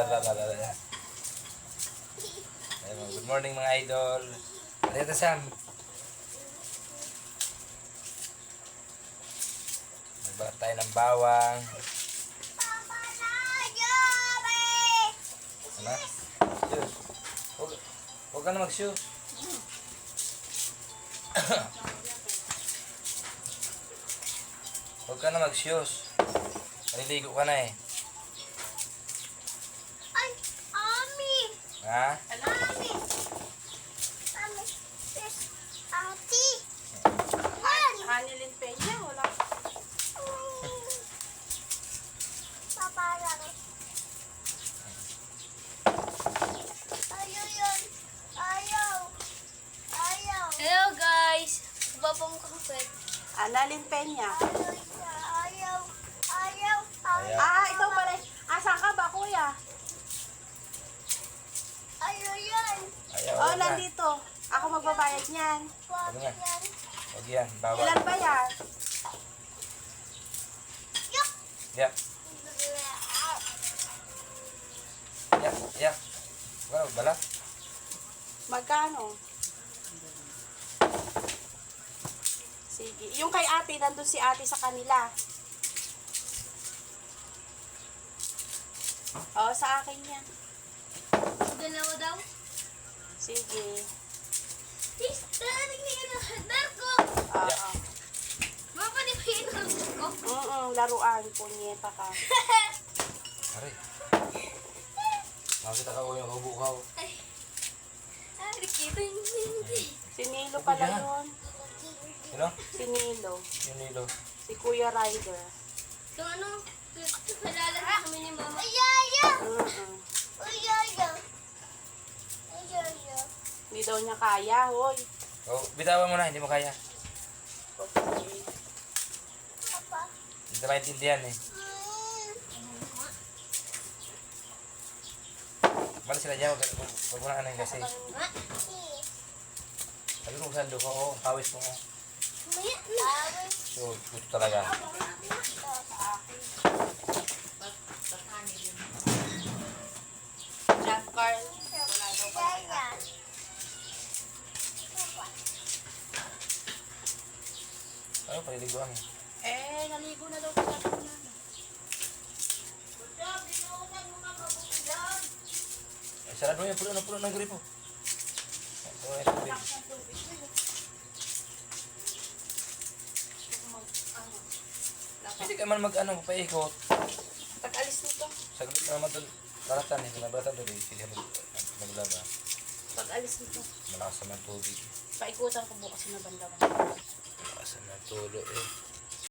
Ayun, good morning mga idol. Ito Sam. Magbalat tayo ng bawang. Ano? Shoes. Huwag ka na mag-shoes. Huwag ka na mag-shoes. Maliligo ka na eh. Ay, Ami! Ha? Ami! Ami! Yes, Ate! Hanilin Peña, wala. Paparang. Ayaw yun. Ayaw. Ayaw. Hello guys! Babang kapit. Analin Peña. Ayaw. Ayaw. Ayaw. Ikaw pala. Asan ka ba, kuya? Ayaw yan. Ayaw. Oh, Huwag na. nandito. Ako magbabayad niyan. Wag Ano nga? yan. Huwag yan. Bawal. Ilan ba yan? Yuck! Yak. Yak. Yak. Huwag ka na magbalat. Magkano? Sige. Yung kay ate, nandun si ate sa kanila. Oh, sa akin yan. Dalawa daw. Sige. Tis, tarating na yun ang hadar ko. Oo. Mapa di ba yun ang ko? Laruan. Punyeta ka. Aray. Bakit ako yung kabukaw? Ay, nakikita yung hindi. Si Nilo pala yun. Sino? Si Nilo. Yung Nilo. Si Kuya Ryder. Kung ano, nalalagay kami ni mama. Ayaw. Mm-mm. Ayaw. Ayaw. Hindi daw niya kaya, hoy. Oh, bitawan mo na. Hindi mo kaya. Okay. Papa. Hindi ka maintindihan eh. Balik sila dyan. Huwag mo na ano yung kasi. Sabi ko sando ko. Oh, pawis mo. Oh. Ayaw. So, gusto talaga. Jack Carl. Wala daw pala. Ayaw. Ano, paliliguan eh. Naligo na daw pala niya. Ay, sarado mo yan. Puno ng gripo. Ito ay tubig. Hindi ka man mag-ano, paikot. Pag-alis nito. Saglit na naman doon. Laratan eh. Pinabatan doon eh. Sila maglaba. Pag-alis nito. Malakas naman tubig. Paikutan ko bukas na bandawan. Malakas naman tulo eh.